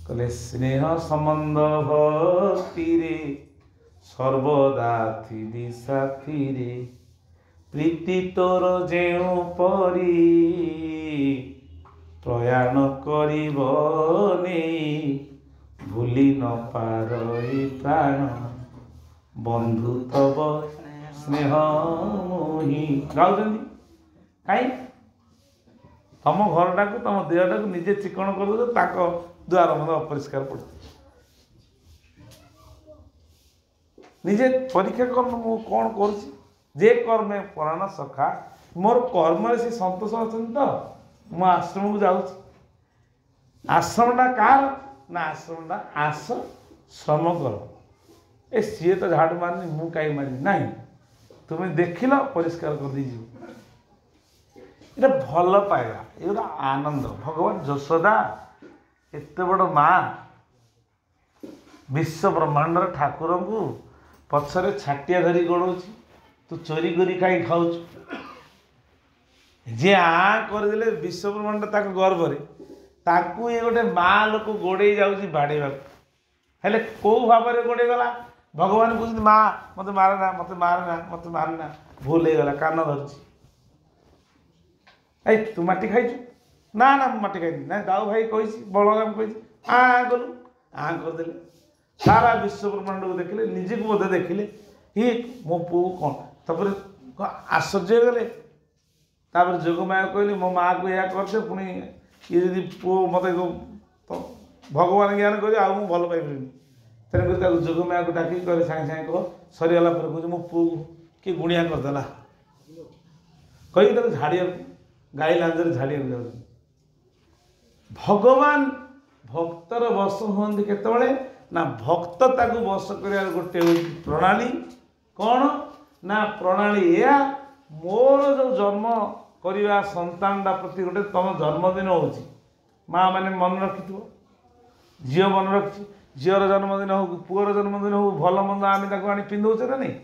कहले स्नेह संबंध भक्ति रे सर्वदा थी साथी रे प्रीति तोर जेउ परी प्रयाण करिबने भूली न पारई प्राण बंधु तब स्नेह मोहि गाउछन्ती काई तम घरटा को तम देहटा को निजे चिकण कर दो ताको द्वार मत अपरिष्कार पड़े निजे परीक्षा कर मु कौन कर जे कर्मे प्राण सखा मोर कर्म से संतोष अच्छा तो मु आश्रम को जाऊँ आश्रमटा कार ना आश्रमटा आस श्रम कर ए सी तो झाड़ू मारनी मु कहीं मारि ना तुम्हें देख लो परिष्कार कर दीजिए ये भल पाइबा ये गोटे आनंद भगवान यशोदा एत बड़ माँ विश्व ब्रह्मांडर ठाकुर को पछरे छाटिया धरी गोड़ौची तू चोरी करी खाई खाऊ जे आ करदे विश्व ब्रह्मांड ताक गर्भ ताकू ये गोटे माँ लोक गोड़े जाऊँगी बाड़ेवा हेले कौ भाव में गोड़े गला भगवान कहते माँ मत मारना मत मारना मत मारना भूल हो गला कान धरची ऐ तू माटी खाइछु ना ना माटी खाई ना दाऊ भाई कही बलराम कही गलु करदे सारा विश्व ब्रह्मांड को देखिले निजे को बोधे देखिले ही मो पु कौन तापर आश्चर्य गले तापर जोगमाया कहली मो माँ को या करते पुणी ये यदि पु मत भगवान ज्ञान कर भल पाइबी तेणुक जोगमाया को डाक कह सागे सागे कह सरीगला कह मो पु किए गुणिया करदेला कही झाड़िया गाई लांजर झाड़िया जाऊँ भगवान भक्तर वश हुए केतबेले ना भक्त ताकू वश कर गोटे प्रणाली कौन ना प्रणाली या मोर जो जन्म करवा संतानटा प्रति गोटे तुम जन्मदिन हो माँ मैंने मन रखि झील मन रखी झीर जन्मदिन हो पुअर जन्मदिन हो भल मंद आम आनी पिंधौचे ना नहीं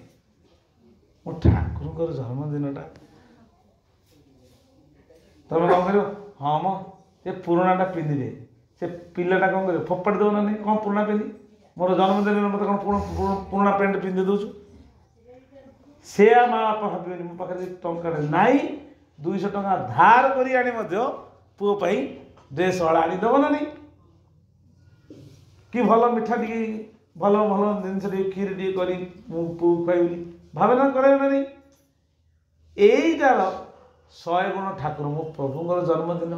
मो ठाकुर जन्मदिनटा तुम कौन कर हाँ मो ये पुराणाटा पिंधि से पिलाटा कौन कर फोपाड़ी दो ना नहीं कौन पुराणा पिंधि मोर जन्मदिन मत कौन पुराणा पैंट पिंधि दौचु से माँ बापा भाव मो पाखे टंका ना 200 टଙ୍କା धार कर आनी पुओ ड्रेस हला आनीदेव ना नहीं कि भल मिठा टी भल भल जिन खीर टी कर पु खुआई भावना कर नहीं यहीटार 100 गुण ठाकुर मो प्रभुंर जन्मदिन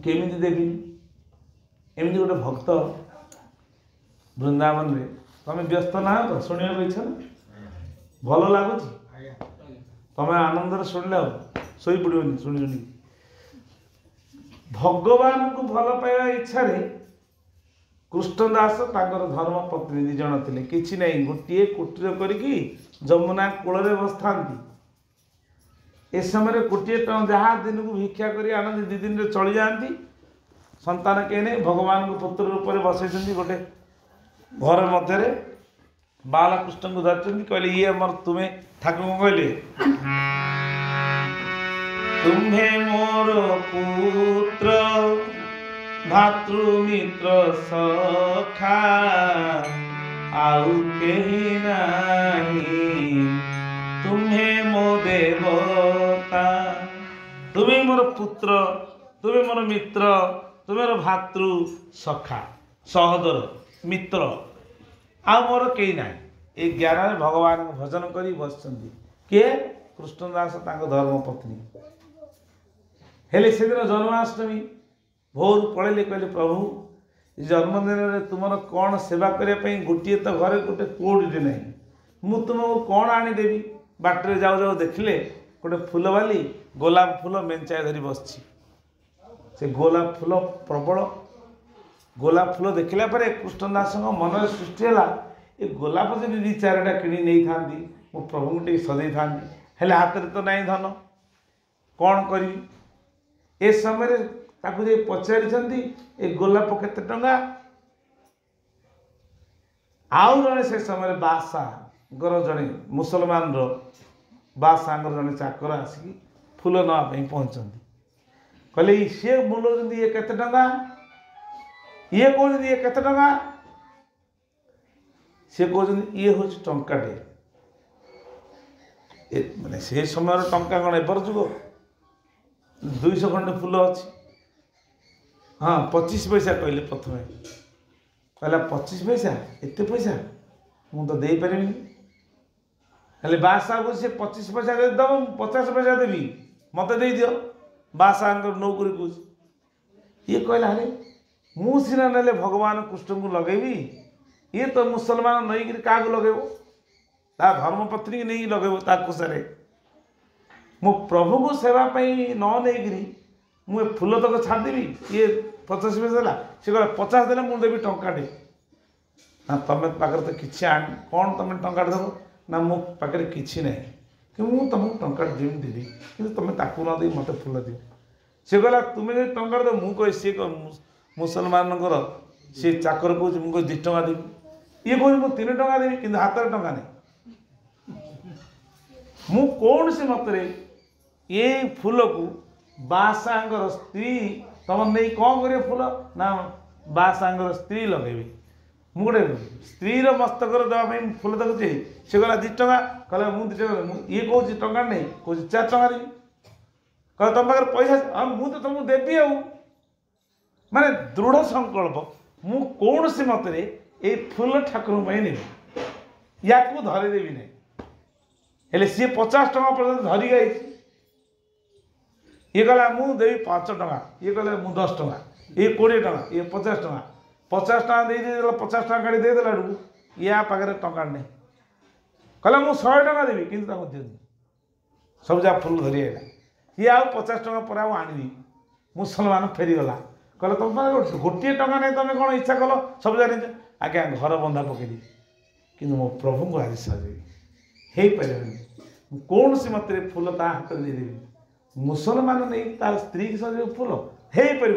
केमी देवी एमती गोटे भक्त वृंदावन में तुम व्यस्त ना तो शुणा इच्छा ना भल लगुच तुम आनंद शुणिले शोई पड़ोनी शुणी शुणी भगवान को भल पाइबा इच्छा कृष्णदास धर्म पत्नी 2 जन थे कि नहीं गोटे कुटीर करी जमुना कूल बसता ए समय गोटे जहाँ दिन को भिक्षा कर आनंद 2 दिन चली जाती संतान के नहीं भगवान को पुत्र रूप में बसई गोटे घर मध्य बालकृष्ण को धरती कहले ये मर तुम्हें ठाकुर कहले तुम्हें मोर पुत्र भातृमित्र सखा आउ कहीं नहीं तुम्हें मो देवता तुम्हें मोर पुत्र तुम्हें मोर मित्र तुम्हें मोर भातृ सखा सहोदर मित्र आ मोर कई ना ये ज्ञान भगवान को भजन कर बस किए कृष्णदास धर्म पत्नी हेले से दिन जन्माष्टमी भोर पड़े कहले प्रभु जन्मदिन में तुम कौन सेवा करने गोटे तो घर गोटे कोड़े ना मु तुमको कौन आनीदेवी बाटर जाऊ जाऊ देखिले गोटे फूल बाली गोलाप फूल मेंचाए धरी बस से गोलाप फूल प्रबल गोलाप फूल देखला कृष्णदास मन सृष्टि है ये गोलाप जब 2-4टा कि नहीं था मो प्रभु को सजई था हेले हाथ में तो नहीं धन कौन करी ए समय पचारि ए गोलाप केते टंगा आउ जड़े से समय बादशाह जड़े मुसलमान बादशाह जड़े चाकर आसिक फूल नापी पहुँचती कहले सी बुलाऊँ ये केते टंका ये कहते ये केते टंका सी कहते ये हूँ टंकाटे माने से समय टंका कौन एबर जुग 200 खंडे फूल अच्छी हाँ 25 पैसा कहले प्रथम कहला 25 पैसा एत पैसा मु तो दे पारि हेल्ले बादशाह को सी 25 पैसा दे दब 50 पैसा देवी मत दे दियो बादशाह नौकरी कौच ये कहला अरे मु सीना ना भगवान कृष्ण को लगेबी ये तो मुसलमान नईकि क्या लगेब ता धर्मपत्नी की नहीं लगेब ताकुसारे मो प्रभु को सेवा न नहीं मुझे फूल तक छाड़देवी ये 50 पैसा है सी कह 50 देने मुझे देवी टंकाटे ना तुम पाखे तो किसी कौन तुम टंका देव ना मो पाखे किसी ना कि मुझे तुमको टंका देवी देवी कि तुम ताकू न दे मत फूल दिव सी कहला तुम्हें जो टंका दे मुझे सी मुसलमान सी चाकर कौच मुझे 2 टंका देवी ये कह 3 टंका देवी कि हाथ में टंका नहीं मु कौन से मतरे ये फूल को बादशाह स्त्री तुम नहीं कौन कर फूल ना बादशाह स्त्री लगेबी मु गोटे स्त्री मस्तक देवाई फूल देखुचे सी कहला 2 टंका कहला मुझे 2 टंका ये कौन टंका नहीं कौन 4 टंका देवी कह तुम पाखे पैसा हाँ मुझे तो तुमको देवी आ माने दृढ़ संकल्प मु कौन से मतरे ये फूल ठाकुर नहीं या धरीदेवी नहीं हेले सी 50 टंका पर्यटन धरी गई ये कहला मु देवी 5 टंका ये कहले मु 10 टंका ये 20 टंका ये 50 टंका 50 टंका दे 50 टंका काढ़ी देदेला या पाखे टंका नहीं कहला मु 100 टंका देवी कि दिखनी सब जगह फुल धरी आईला ये आ 50 टंका पर आनी मुसलमान फेरीगला कहले तुम गोटे टंका नहीं तुम कौन इच्छा कल सब जगह आज्ञा घर बंधा पकईदी कि मो प्रभु को आज सजेबी हो पारे कौन सी मत फूल ता हाथ में देदेवी मुसलमान नहीं तार स्त्री की सजे फूल हो पार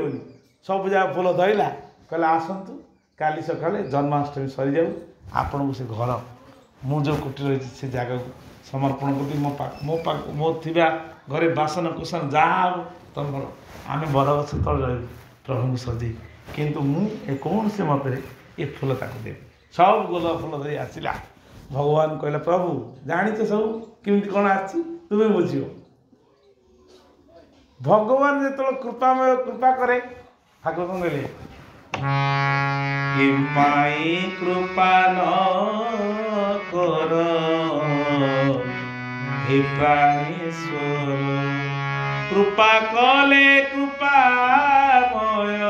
सब जगह फूल धरला कहला आसतु काली सकाଳେ जन्माष्टमी सरी जाऊ आपण को से घर मु जो कुटी रही से जगह को समर्पण कर मो थिबा घरे बासन कुसन जहाँ तुम आम बरगछ तल रही प्रभु को सजे किंतु मु कौन से मत ये फूल ताक देवी सब गोलाप फूल धरी आसला भगवान कहले प्रभु जानीच सब केमी कौन आसी तुम्हें बुझ भगवान जो कृपामय कृपा करे ठाकुर कौन कहले कृपा न कर हे प्राणेश्वर कृपा कले कृपामय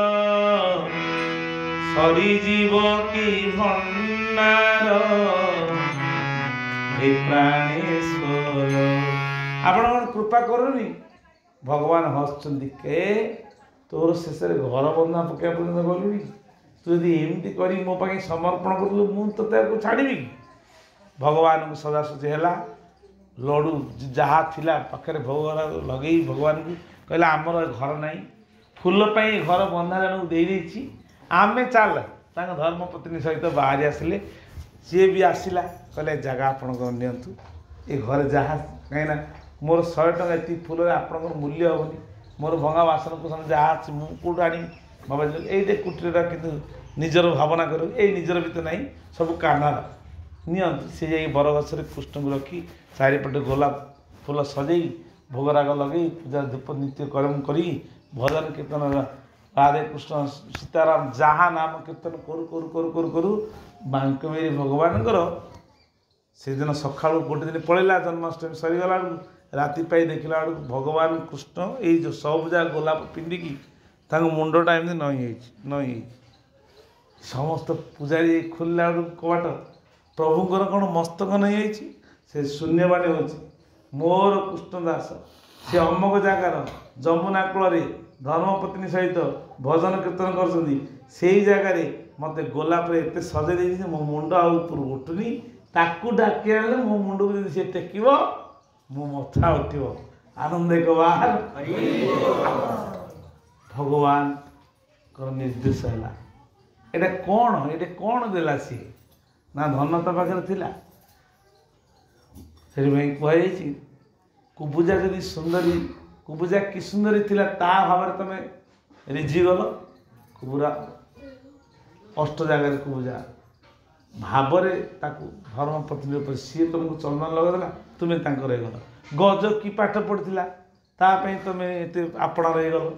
सरी जीव की भंडार हे प्राणेश्वर आपण कृपा करूनी भगवान हसुँच के तोर शेष घर बंधा पकड़ा पर्यटन गलुनी तू यदि एमती कर मो पाखे समर्पण करू मुझे छाड़ी भगवान को सजासुजी है लडू जहाँ थिला पाखे भोग लगे भगवान को कहला आमर घर ना फूल घर बंधा जन को दे आमे चल धर्मपत्नी सहित बाहरी आसिले सी भी आसला कहले जगह आपण नियंतु ये घर जहाँ कहीं मोर 100 टंका ये फूल आपण मूल्य हेनी मोर भंगा बासन कुसन जहाँ कौट आनी बाबा ये कुटीरा कि निजर भावना कर निजर भी तो ना सब कानार नियंतु सी जा बरगछ कृष्ण को रखी चारिपटे गोलाप फूल सजे भोगराग लगे पूजा धूप नित्य कर्म करी भजन कीर्तन राधे कृष्ण सीताराम जहाँ नाम कीर्तन करू करू करू करू करू बांकमेरी भगवान से दिन सका गोटे दिन पलैला जन्माष्टमी सरीगला राति पाई देखला भगवान कृष्ण ये जो सब जगह गोलाप पिंधिकी मुंडटा एमती नई समस्त पूजारी खोलला कबाट प्रभुंर कौन मस्तक नहीं से शून्यवाणी हो मोर कृष्णदास से अमक जगार जमुना कूल धर्मपत्नी सहित भजन कीर्तन कर जगार मत गोलाप एत सजे दे मो मुंड आर उठुनी ताकू डाकी आने मो मुंड को सी टेक मो मथा उठ आनंद एक बाहर भगवान निर्देश है ये कौन देला सी ना धन तो पाखे था से कहुई कुबुजा जदि सुंदरी कुबुजा कि सुंदरी थिला ता भाव तुम रिझीगल कुबुरा अष्ट जगार कुबुजा भावरे ताकू धर्म पत्नी पर सी तुमको चंदन लगेदेला तुम्हें तांकर रहीगल गज कि पाठ पढ़ी तापाई तुम्हें ये आपण रहीगल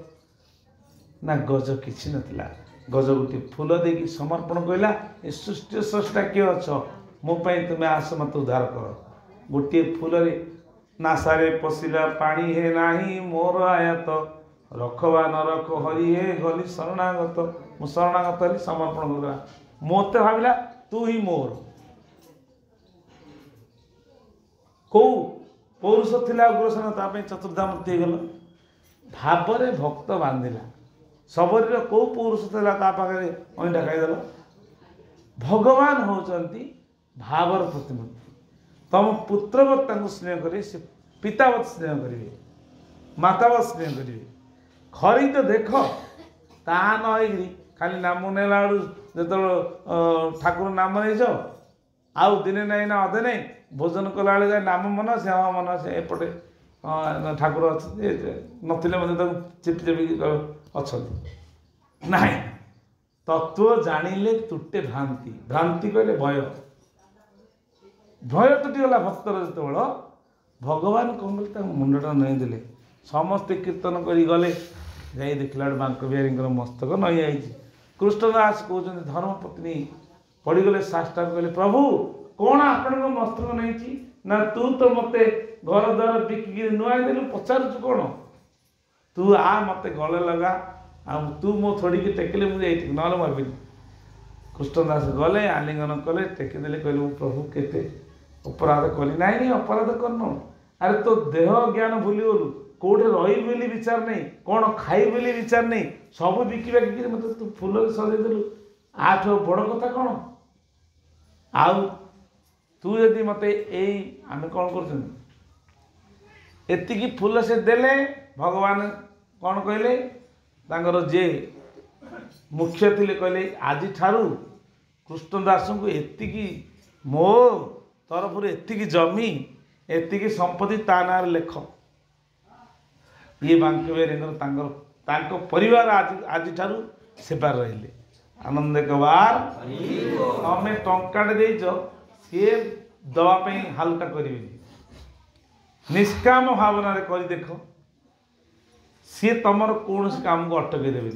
ना गज किसी नथिला गज गोटे फूल देकी समर्पण कहला ए सृष्टि स्रष्टा किए अछ मोपाई तुम्हें आस मत उद्धार कर गोटे फूल नासारे पशिला पानी हे नाही मोर आयात रखवा न रख हरि हे गली शरणागत मु शरणागत हली समर्पण करला मते भाविला तू ही मोर कौ पौरुष थिला उग्रसेन तापाई चतुर्धामूर्ति गल भावरे भक्त बांधिला सबरी कौ पौरुष थिला ता पाखरे अंडा खाईदेल भगवान होचंती भावर प्रतिमूर्ति तम पुत्रवत स्नेह करें से पितावत स्नेह करेंगे मातावत स्नेह करेंगे खरी तो देख ता नई खाली नाम नेला जो ठाकुर नाम नहीं जाओ आउ दिने नहीं ना अधे नहीं भोजन कला बेले नाम मन श्यामा मन से एपटे ठाकुर नथिले चिपि चिपि अच्छा ना तत्व जानिले तुटे भ्रांति भ्रांति कहले भय भय तुटीगला भक्तर जो भगवान कौन कले मुंडटा नहीं देले समस्ते कीर्तन करी गले जाई देखला बांक बिहारी मस्तक नई आई कृष्णदास कहते धर्मपत्नी पड़गले साष्टांग कहले प्रभु कौन आपण मस्तक नहीं ना तू तो मते घर द्वार बिकिक नुआई देलु पचारुचु कौन तू आ मते गले लगा आ तू मो थोड़ी की टेकिले मुझे ना भाविनी कृष्णदास गले आलिंगन कले टेकिदेले कहले प्रभु केते अपराध कली ना नहीं अपराध करन अरे तो देह ज्ञान भूलीगलु कौटे रही बोली विचार नहीं कौन खाई बोली विचार नहीं सब बिकिबा कि मत तू फूल सजेदेलु आठ बड़ कथा कौन आउ तू यदि मत आम कौन कर फूल से देले भगवान कौन कहले तांकर जे मुख्य थिले कहले आज ठारू कृष्णदास को एतिकी मो तरफ एतिकी जमी एतिकी संपत्ति ता ना लेख ये बांक परिवार आज ठारू सेवार रहिले आनंद कबार तमें टंकाटे देच सी दवाई हालुका करें निष्काम भावना कर देख सी तुम कौन काम को अटकई देवे